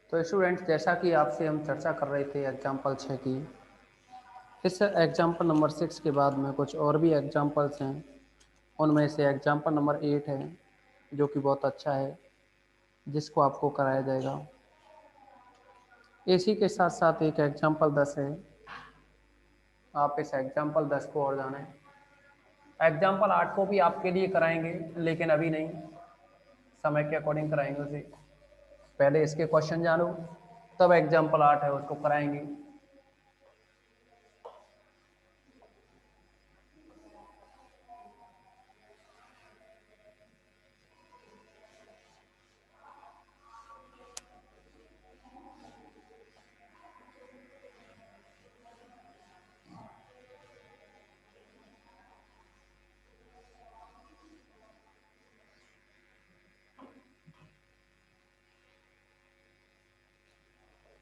तो स्टूडेंट्स, जैसा कि आपसे हम चर्चा कर रहे थे एग्जाम्पल 6 की, इस एग्जाम्पल नंबर 6 के बाद में कुछ और भी एग्जाम्पल्स हैं। उनमें से एग्जाम्पल नंबर 8 है जो कि बहुत अच्छा है, जिसको आपको कराया जाएगा। इसी के साथ साथ एक एग्जाम्पल 10 है, आप इस एग्जाम्पल 10 को और जानें। एग्जाम्पल 8 को भी आपके लिए कराएंगे, लेकिन अभी नहीं, समय के अकॉर्डिंग कराएंगे उसे। पहले इसके क्वेश्चन जानो, तब एग्जाम्पल 8 है उसको कराएंगे।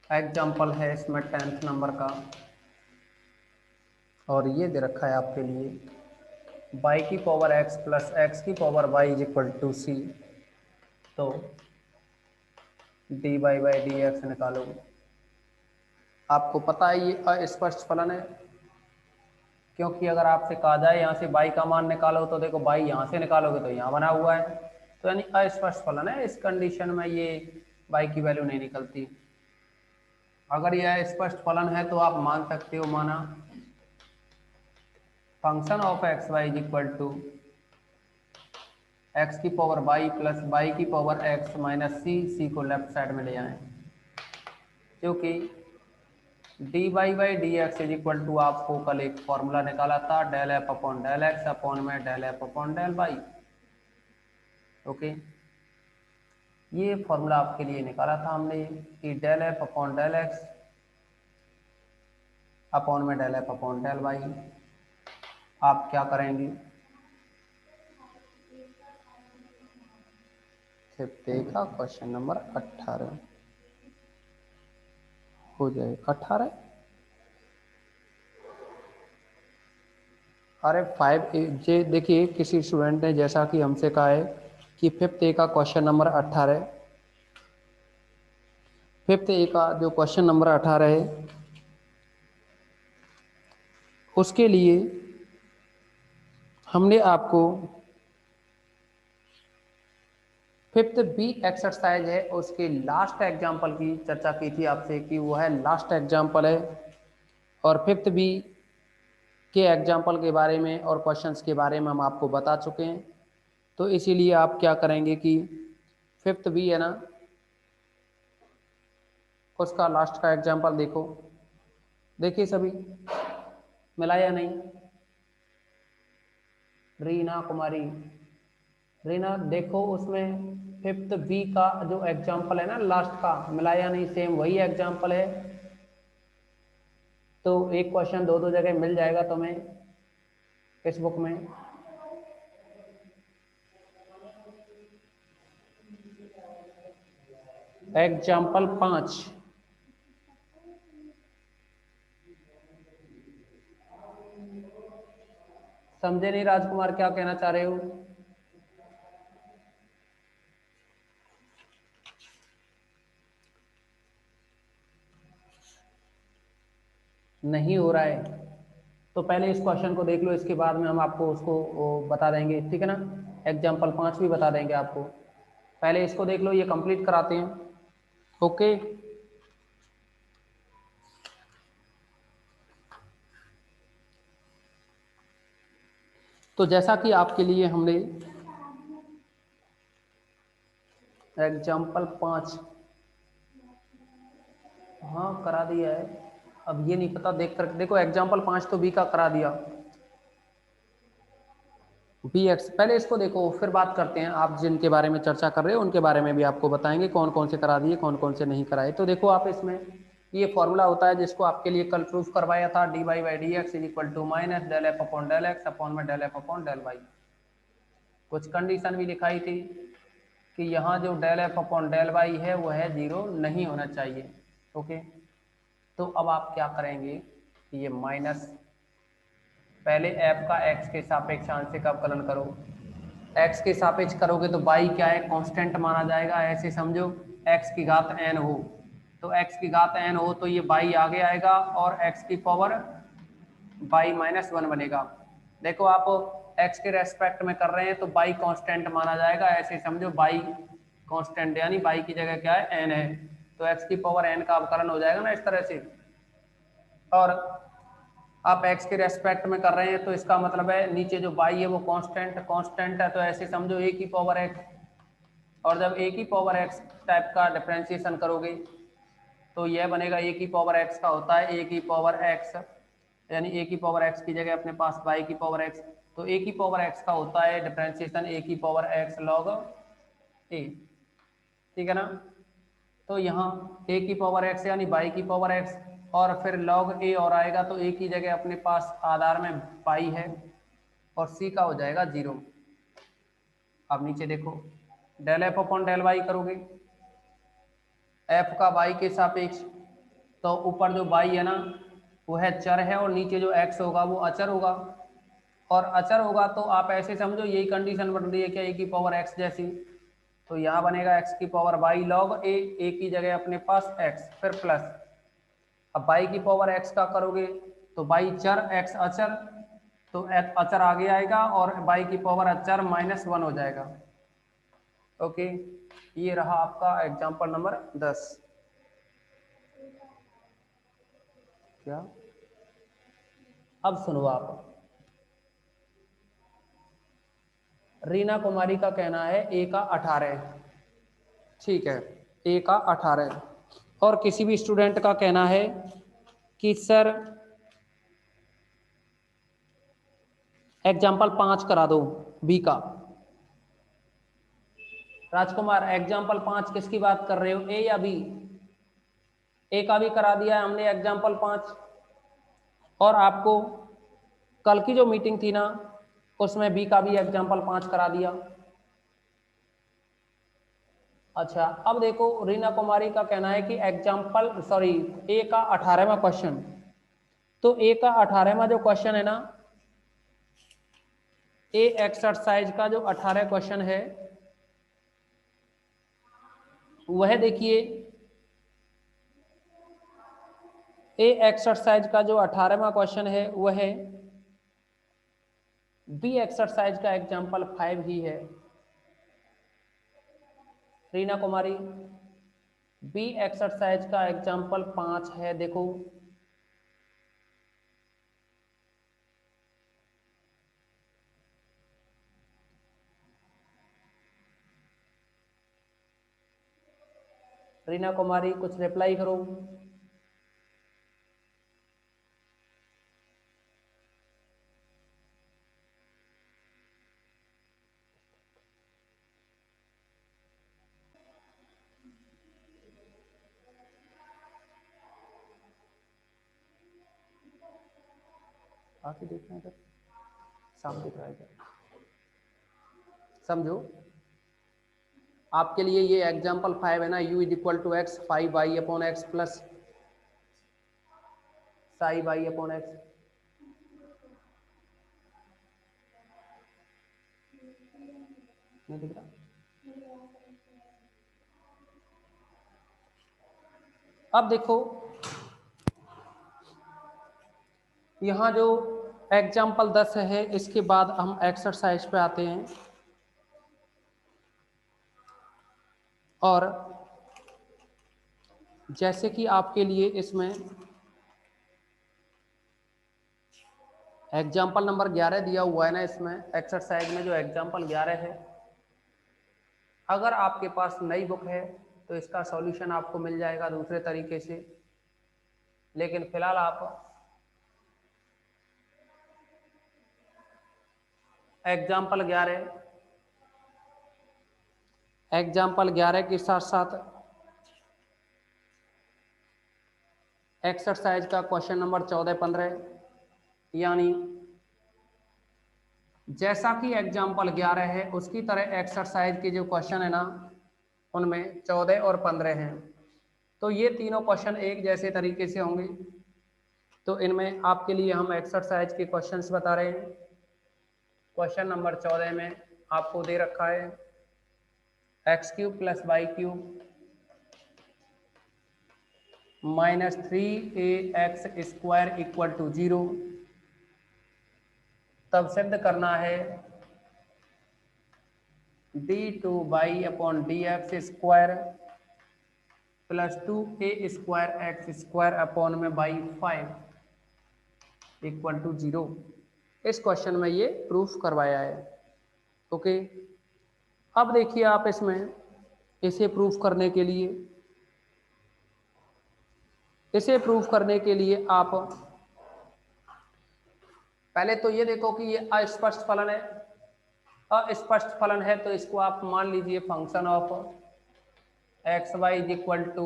एग्जाम्पल है इसमें 10th नंबर का, और ये दे रखा है आपके लिए y की पावर x प्लस x की power y is equal to C. तो dy बाई डी एक्स निकालो। आपको पता है ये अस्पष्ट फलन है, क्योंकि अगर आपसे कहा जाए यहाँ से y का मान निकालो, तो देखो y यहाँ से निकालोगे तो यहाँ बना हुआ है, तो यानी अस्पष्ट फलन है। इस कंडीशन में ये y की वैल्यू नहीं निकलती। अगर यह स्पष्ट फलन है तो आप मान सकते हो, माना function of X Y is equal to X की पावर वाई प्लस वाई की power X minus C. C को लेफ्ट साइड में ले आए, क्योंकि D Y by D X is equal to आपको कल एक फॉर्मूला निकाला था, del F upon del X upon में del F upon del Y. Okay, ये फॉर्मूला आपके लिए निकाला था हमने कि del F upon del X upon में del F upon del Y. आप क्या करेंगे, देखा क्वेश्चन नंबर 18 हो जाए 18। अरे 5 जे देखिए, किसी स्टूडेंट ने जैसा कि हमसे कहा है कि 5th ए का क्वेश्चन नंबर 18, 5th ए का जो क्वेश्चन नंबर 18 है, उसके लिए हमने आपको 5th बी एक्सरसाइज है उसके लास्ट एग्जाम्पल की चर्चा की थी आपसे कि वो है लास्ट एग्जाम्पल है, और 5th बी के एग्जाम्पल के बारे में और क्वेश्चंस के बारे में हम आपको बता चुके हैं। तो इसीलिए आप क्या करेंगे कि 5th बी है ना, उसका लास्ट का एग्जाम्पल देखो। देखिए सभी, मिला या नहीं? रीना कुमारी, रीना देखो उसमें 5th बी का जो एग्जाम्पल है ना लास्ट का, मिला या नहीं? सेम वही एग्जाम्पल है। तो एक क्वेश्चन दो दो जगह मिल जाएगा तुम्हें इस बुक में। एग्जाम्पल 5, समझे नहीं राजकुमार, क्या कहना चाह रहे हो? नहीं हो रहा है तो पहले इस क्वेश्चन को देख लो, इसके बाद में हम आपको उसको वो बता देंगे, ठीक है ना? एग्जाम्पल 5 भी बता देंगे आपको। पहले इसको देख लो, ये कंप्लीट कराते हैं। ओके, तो जैसा कि आपके लिए हमने एग्जाम्पल 5 हाँ करा दिया है। अब ये नहीं पता, देख कर देखो, एग्जाम्पल 5 तो बी का करा दिया, बी एक्स। पहले इसको देखो, फिर बात करते हैं। आप जिनके बारे में चर्चा कर रहे हो उनके बारे में भी आपको बताएंगे कौन कौन से करा दिए, कौन कौन से नहीं कराए। तो देखो आप इसमें ये फॉर्मूला होता है जिसको आपके लिए कल प्रूफ करवाया था, D Y by D X is equal to minus del F upon del X upon में del F upon del Y. कुछ कंडीशन भी दिखाई थी कि यहाँ जो del F upon del Y है वो है 0 नहीं होना चाहिए। ओके, तो अब आप क्या करेंगे कि ये माइनस, पहले f का x के सापेक्ष आंशिक अवकलन करो। x के सापेक्ष करोगे तो y क्या है, कांस्टेंट माना जाएगा। ऐसे समझो x की घात n हो, तो x की घात n हो तो ये y आगे आएगा और x की पावर y माइनस 1 बनेगा। देखो आप x के रेस्पेक्ट में कर रहे हैं तो y कांस्टेंट माना जाएगा, ऐसे समझो y कांस्टेंट यानी y की जगह क्या है n है, तो x की पावर n का अवकलन हो जाएगा ना इस तरह से। और आप x के रेस्पेक्ट में कर रहे हैं तो इसका मतलब है नीचे जो y है वो कांस्टेंट है, तो ऐसे समझो a की पावर x, और जब a की पावर x टाइप का डिफरेंशिएशन करोगे तो यह बनेगा a की पावर x का होता है a की पावर x, यानी a की पावर x की जगह अपने पास y की पावर x, तो a की पावर x का होता है डिफरेंशिएशन a की पावर x log a, ठीक है ना। तो यहाँ a की पावर x यानी y की पावर x और फिर log a और आएगा, तो a की जगह अपने पास आधार में y है और c का हो जाएगा 0। अब नीचे देखो del F upon del Y करोगे, f का y के सापेक्ष, तो ऊपर जो y है ना वो है चर है और नीचे जो x होगा वो अचर होगा, और अचर होगा तो आप ऐसे समझो यही कंडीशन बन रही है क्या a की पावर x जैसी, तो यहाँ बनेगा x की पावर y log a की जगह अपने पास x फिर प्लस, अब y की पावर x का करोगे तो y चर x अचर, तो x अचर आगे आएगा और y की पावर अचर माइनस 1 हो जाएगा। ओके, ये रहा आपका एग्जाम्पल नंबर 10। क्या अब सुनो आप, रीना कुमारी का कहना है a का 18, ठीक है a का 18, और किसी भी स्टूडेंट का कहना है कि सर एग्जाम्पल 5 करा दो b का। राजकुमार एग्जाम्पल 5 किसकी बात कर रहे हो, a या b? a का भी करा दिया है हमने एग्जाम्पल 5, और आपको कल की जो मीटिंग थी ना उसमें b का भी एग्जाम्पल 5 करा दिया। अच्छा अब देखो रीना कुमारी का कहना है कि एग्जाम्पल a का 18वां क्वेश्चन, तो a का 18वां जो क्वेश्चन है ना, ए एक्सरसाइज का जो 18 क्वेश्चन है वह देखिए, ए एक्सरसाइज का जो 18वां क्वेश्चन है वह है बी एक्सरसाइज का एग्जाम्पल 5 ही है। रीना कुमारी बी एक्सरसाइज का एग्जाम्पल 5 है, देखो रीना कुमारी कुछ रिप्लाई करो। आके देखना है, साफ दिख रहा है क्या? समझो आपके लिए ये एग्जाम्पल 5 है ना, u is equal to X 5y upon X plus psi y upon X, नहीं दिख रहा। अब देखो यहाँ जो एग्जाम्पल 10 है इसके बाद हम एक्सरसाइज पे आते हैं, और जैसे कि आपके लिए इसमें एग्जाम्पल नंबर 11 दिया हुआ है ना, इसमें एक्सरसाइज में जो एग्जाम्पल 11 है, अगर आपके पास नई बुक है तो इसका सॉल्यूशन आपको मिल जाएगा दूसरे तरीके से, लेकिन फिलहाल आप एग्जाम्पल 11 के साथ साथ एक्सरसाइज का क्वेश्चन नंबर 14-15, यानी जैसा कि एग्जाम्पल 11 है उसकी तरह एक्सरसाइज के जो क्वेश्चन है ना उनमें 14 और 15 हैं, तो ये तीनों क्वेश्चन एक जैसे तरीके से होंगे। तो इनमें आपके लिए हम एक्सरसाइज के क्वेश्चंस बता रहे हैं। क्वेश्चन नंबर 14 में आपको दे रखा है x³ + y³ minus 3ax² equal to 0, तब सिद्ध करना है d2y/dx² plus 2a²x² equal to 0। इस क्वेश्चन में ये प्रूफ करवाया है। ओके, अब देखिए आप इसमें इसे प्रूफ करने के लिए आप पहले तो ये देखो कि ये अस्पष्ट फलन है। अस्पष्ट फलन है तो इसको आप मान लीजिए function of xy is equal to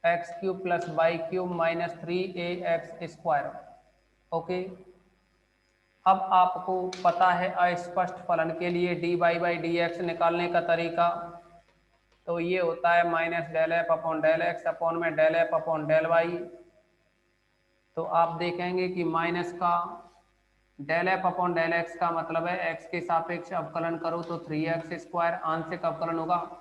x³ plus y³ minus 3ax²। Okay, अब आपको पता है अस्पष्ट फलन के लिए dy/dx निकालने का तरीका, तो ये होता है minus del F upon del X upon में del F upon del Y. तो आप देखेंगे कि माइनस का del F upon del X का मतलब है एक्स के सापेक्ष अवकलन करो तो 3x², आंशिक अवकलन होगा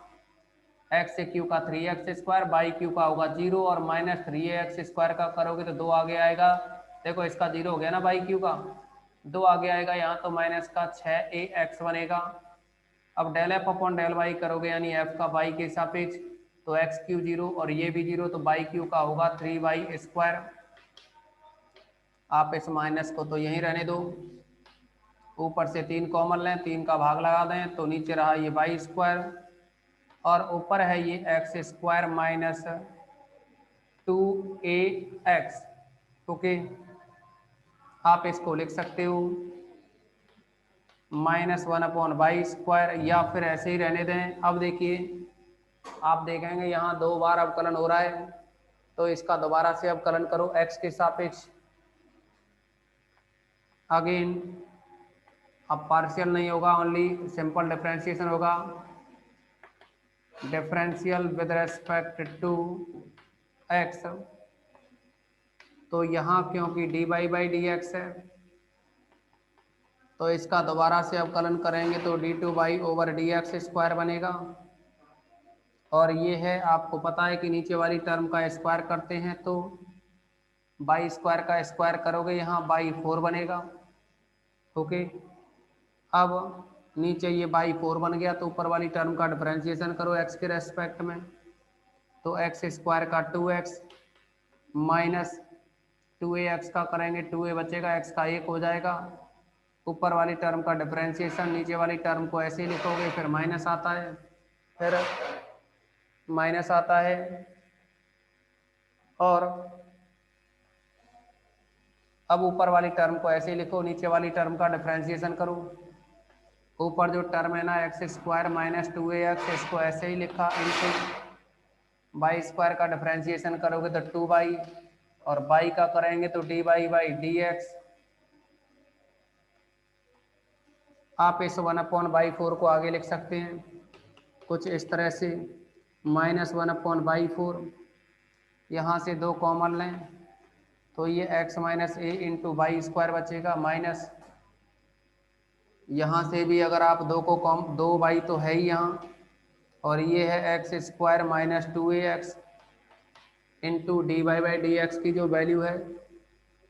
एक्स से क्यू का 3x², बाई क्यू का होगा 0 और माइनस 3ax² का करोगे तो 2 आगे आएगा। देखो इसका 0 हो गया ना, बाई क्यू का 2 आगे आएगा यहाँ, तो माइनस का 6ax बनेगा। अब del F upon del Y करोगे यानी एफ का वाई के सापेक्ष, तो x³ 0 और ये भी 0, तो बाई क्यू का होगा 3y²। आप इस माइनस को तो यहीं रहने दो, ऊपर से 3 कॉमन लें, 3 का भाग लगा दें तो नीचे रहा ये y² और ऊपर है ये x² माइनस 2ax। ओके, आप इसको लिख सकते हो -1/y² या फिर ऐसे ही रहने दें। अब देखिए आप देखेंगे यहाँ 2 बार अवकलन हो रहा है, तो इसका दोबारा से अवकलन करो x के सापेक्ष। अगेन अब पार्शियल नहीं होगा, ओनली सिंपल डिफरेंशिएशन होगा, differential with respect to x। तो यहाँ क्योंकि dy/dx है तो इसका दोबारा से अवकलन करेंगे तो d2y/dx² बनेगा। और ये है, आपको पता है कि नीचे वाली टर्म का स्क्वायर करते हैं तो y² का स्क्वायर करोगे यहाँ y4 बनेगा। ओके, अब नीचे ये y4 बन गया तो ऊपर वाली टर्म का डिफरेंशिएशन करो x के रेस्पेक्ट में, तो x² का 2x माइनस 2ax का करेंगे 2a बचेगा, x का 1 हो जाएगा। ऊपर वाली टर्म का डिफरेंशिएशन, नीचे वाली टर्म को ऐसे ही लिखोगे, फिर माइनस आता है, फिर माइनस आता है और अब ऊपर वाली टर्म को ऐसे ही लिखो, नीचे वाली टर्म का डिफरेंशिएशन करो। ऊपर जो टर्म है ना x² माइनस 2ax, इसको ऐसे ही लिखा इनटू y² का डिफरेंशिएशन करोगे तो 2y और y का करेंगे तो dy/dx। आप इस 1/4 को आगे लिख सकते हैं कुछ इस तरह से, -1/4, यहाँ से 2 कॉमन लें तो ये x minus a into y² बचेगा, माइनस यहाँ से भी अगर आप 2 को 2y तो है ही यहाँ, और ये है x² minus 2ax into dy/dx की जो वैल्यू है,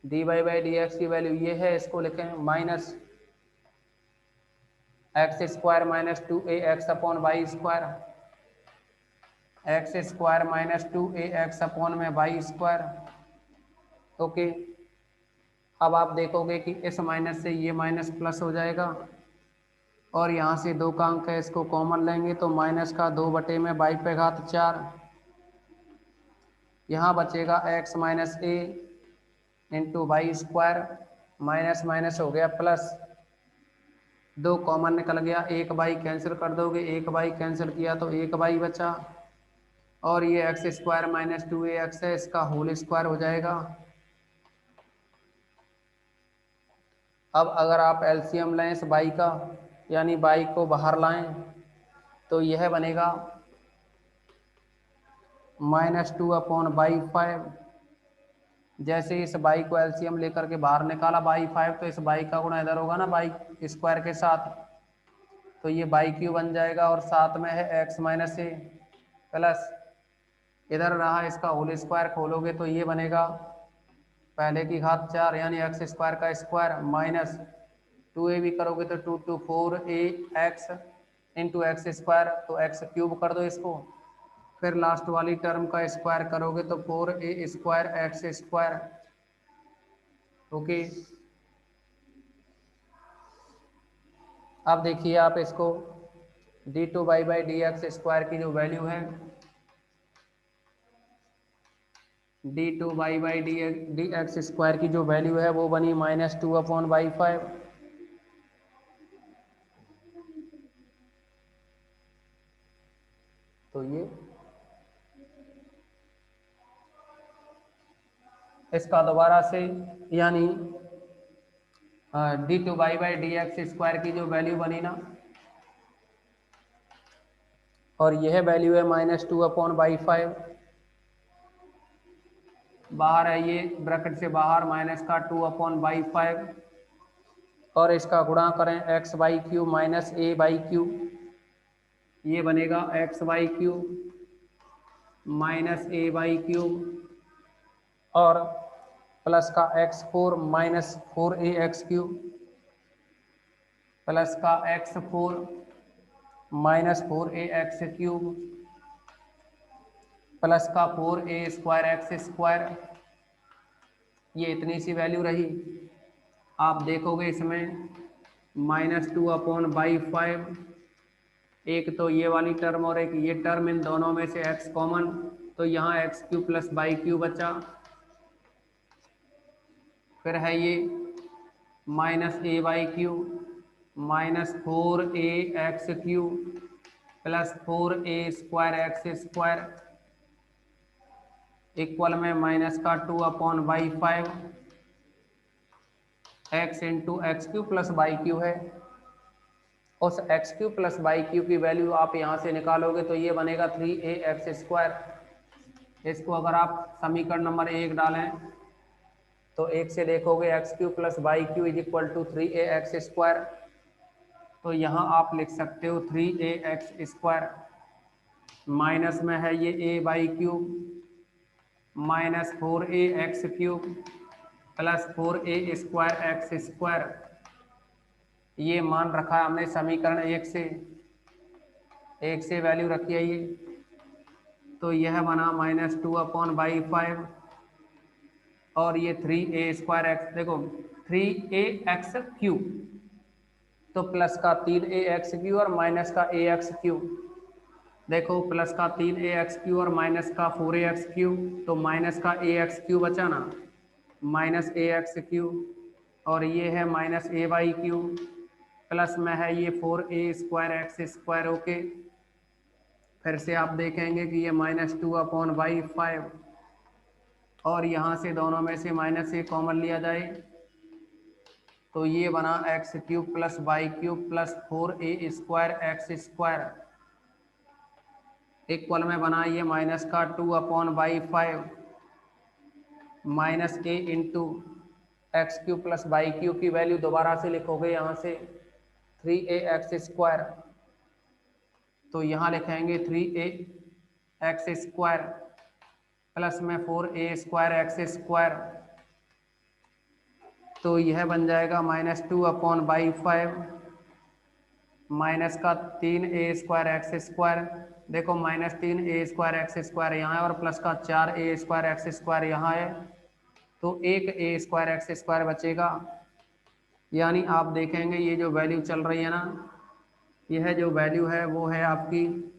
dy/dx की वैल्यू ये है, इसको लिखें minus x² minus 2ax upon y², x² minus 2ax upon में y²। ओके, अब आप देखोगे कि इस माइनस से ये माइनस प्लस हो जाएगा और यहाँ से 2 का अंक है, इसको कॉमन लेंगे तो माइनस का 2/y/4, यहाँ बचेगा x minus a into y², minus minus हो गया प्लस, 2 कॉमन निकल गया, 1y कैंसिल कर दोगे, 1y कैंसिल किया तो 1y बचा और ये x² माइनस 2ax है, इसका होल स्क्वायर हो जाएगा। अब अगर आप एलसीएम लें इस y का, यानी y को बाहर लाएं तो यह बनेगा -2/y5। जैसे इस y को एलसीएम लेकर के बाहर निकाला y5, तो इस y का गुणा इधर होगा ना y² के साथ, तो ये y³ बन जाएगा और साथ में है x माइनस a प्लस इधर रहा इसका होल स्क्वायर, खोलोगे तो ये बनेगा पहले की घात 4 यानी एक्स स्क्वायर का स्क्वायर माइनस 2a भी करोगे तो 2 two 4a X into X square, तो एक्स क्यूब कर दो इसको। फिर लास्ट वाली टर्म का स्क्वायर करोगे तो 4a square x square. Okay, अब देखिए आप इसको d2y/dx स्क्वायर की जो वैल्यू है, d2y/dx स्क्वायर की जो वैल्यू है वो बनी -2/5। तो ये इसका दोबारा से यानी d2y/dx स्क्वायर की जो वैल्यू बनी ना, और यह वैल्यू है -2/5। बाहर है ये ब्रैकेट से बाहर माइनस का 2/5, और इसका गुणा करें x/क्यू माइनस a/क्यू, ये बनेगा x/क्यू माइनस a/क्यू और प्लस का x4 माइनस 4ax/क्यू प्लस का x4 माइनस 4ax/क्यू प्लस का 4a² x²। ये इतनी सी वैल्यू रही। आप देखोगे इसमें -2/5, एक तो ये वाली टर्म और एक ये टर्म, इन दोनों में से x कॉमन, तो यहाँ x³ प्लस y³ बचा। फिर है ये -a/क्यू minus 4ax³ plus 4a² equal में माइनस का 2/5 x into x³ plus y³ है। उस x³ प्लस y³ की वैल्यू आप यहाँ से निकालोगे तो ये बनेगा 3ax²। इसको अगर आप समीकरण नंबर 1 डालें तो 1 से देखोगे x³ plus y³ is equal to 3ax²। तो यहाँ आप लिख सकते हो 3ax², माइनस में है ये a/क्यूब माइनस 4ax³ प्लस 4a² ये मान रखा है हमने समीकरण 1 से, 1 से वैल्यू रखी है ये, तो यह बना -2/5 और ये 3a²x, देखो 3ax³ तो प्लस का 3ax³ और माइनस का ax³, देखो प्लस का 3ax³ और माइनस का 4ax³, तो माइनस का ax³ बचा ना, माइनस ax³ और ये है माइनस a/क्यू प्लस में है ये 4a² ओके। फिर से आप देखेंगे कि ये -2/5 और यहाँ से दोनों में से -a कॉमन लिया जाए तो ये बना x³ plus y³ plus 4a² equal में बना ये माइनस का 2/5 minus a into x³ plus y³ की वैल्यू दोबारा से लिखोगे यहाँ से 3ax², तो यहाँ लिखेंगे 3ax² प्लस में 4a²x², तो यह बन जाएगा -2/5 माइनस का 3a²x², देखो -3a²x² यहाँ है और प्लस का 4a²x² यहाँ है, तो एक a²x² बचेगा। यानी आप देखेंगे ये जो वैल्यू चल रही है ना, यह जो वैल्यू है वो है आपकी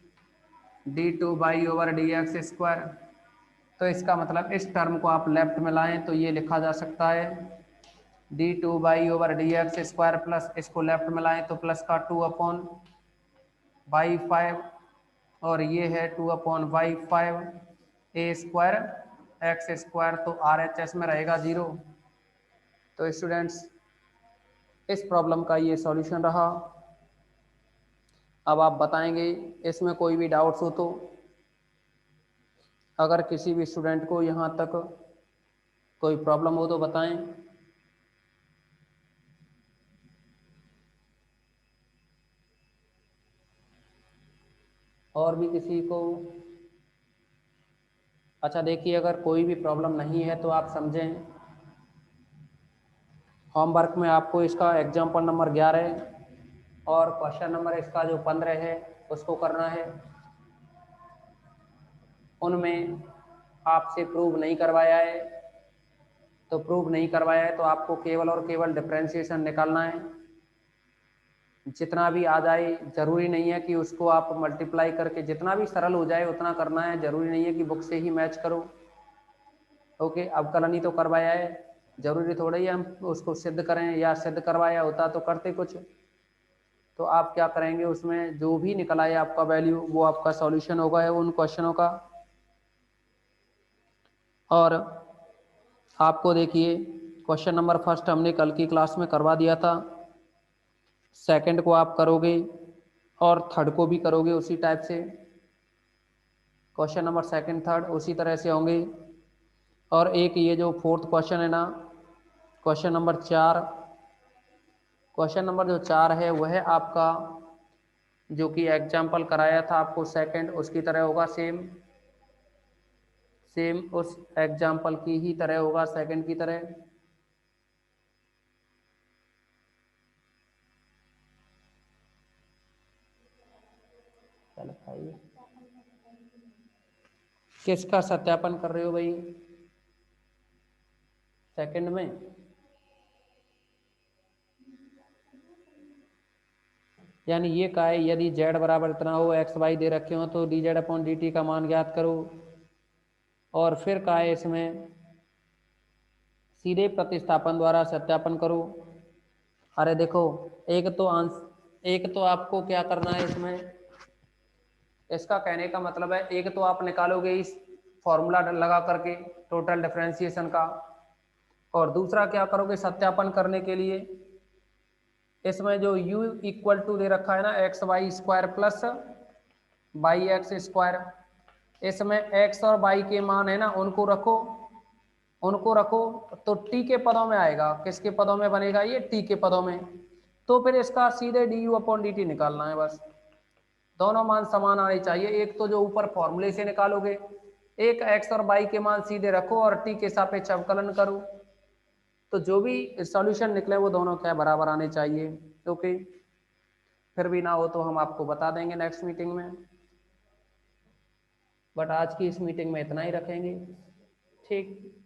d2y/dx²। तो इसका मतलब इस टर्म को आप लेफ्ट में लाएं तो ये लिखा जा सकता है d2y/dx² प्लस इसको लेफ्ट में लाएं तो प्लस का 2/5 और ये है 2/5 a²x², तो RHS में रहेगा 0। तो स्टूडेंट्स इस प्रॉब्लम का ये सॉल्यूशन रहा। अब आप बताएंगे इसमें कोई भी डाउट्स हो तो, अगर किसी भी स्टूडेंट को यहाँ तक कोई प्रॉब्लम हो तो बताएं। और भी किसी को अच्छा देखिए, अगर कोई भी प्रॉब्लम नहीं है तो आप समझें, होमवर्क में आपको इसका एग्जाम्पल नंबर 11 और क्वेश्चन नंबर इसका जो 15 है उसको करना है। उनमें आपसे प्रूव नहीं करवाया है, तो प्रूव नहीं करवाया है तो आपको केवल और केवल डिफरेंशिएशन निकालना है। जितना भी आ जाए, जरूरी नहीं है कि उसको आप मल्टीप्लाई करके, जितना भी सरल हो जाए उतना करना है, जरूरी नहीं है कि बुक से ही मैच करो। ओके, अवकलन ही तो करवाया है, जरूरी थोड़ा ही हम उसको सिद्ध करें, या सिद्ध करवाया होता तो करते कुछ। तो आप क्या करेंगे, उसमें जो भी निकल आए आपका वैल्यू वो आपका सॉल्यूशन होगा उन क्वेश्चनों का। और आपको देखिए, क्वेश्चन नंबर फर्स्ट हमने कल की क्लास में करवा दिया था, सेकंड को आप करोगे और थर्ड को भी करोगे उसी टाइप से। क्वेश्चन नंबर सेकंड थर्ड उसी तरह से होंगे। और एक ये जो फोर्थ क्वेश्चन है ना, क्वेश्चन नंबर 4, क्वेश्चन नंबर जो 4 है वह आपका जो कि एग्जाम्पल कराया था आपको सेकंड, उसकी तरह होगा, सेम सेम उस एग्जाम्पल की ही तरह होगा, सेकंड की तरह। चलो भाई, किसका सत्यापन कर रहे हो भाई? सेकंड में यानी ये का है, यदि z बराबर इतना हो, एक्स वाई दे रखे हो, तो D Z upon D T का मान ज्ञात करो। और फिर का है, इसमें सीधे प्रतिस्थापन द्वारा सत्यापन करो। अरे देखो, एक तो आपको क्या करना है इसमें, इसका कहने का मतलब है, एक तो आप निकालोगे इस फॉर्मूला लगा करके टोटल डिफरेंशिएशन का, और दूसरा क्या करोगे सत्यापन करने के लिए, इसमें जो u इक्वल टू दे रखा है ना, X Y square plus Y X square, इसमें x और y के मान है ना उनको रखो, उनको रखो, तो t के पदों में आएगा। किसके पदों में बनेगा ये? t के पदों में। तो फिर इसका सीधे du अपॉन डी टी निकालना है बस। दोनों मान समान आने चाहिए, एक तो जो ऊपर फॉर्मूले से निकालोगे, एक x और y के मान सीधे रखो और t के सापेक्ष अवकलन करो, तो जो भी सॉल्यूशन निकले वो दोनों क्या बराबर आने चाहिए। ओके, फिर भी ना हो तो हम आपको बता देंगे नेक्स्ट मीटिंग में, बट आज की इस मीटिंग में इतना ही रखेंगे। ठीक।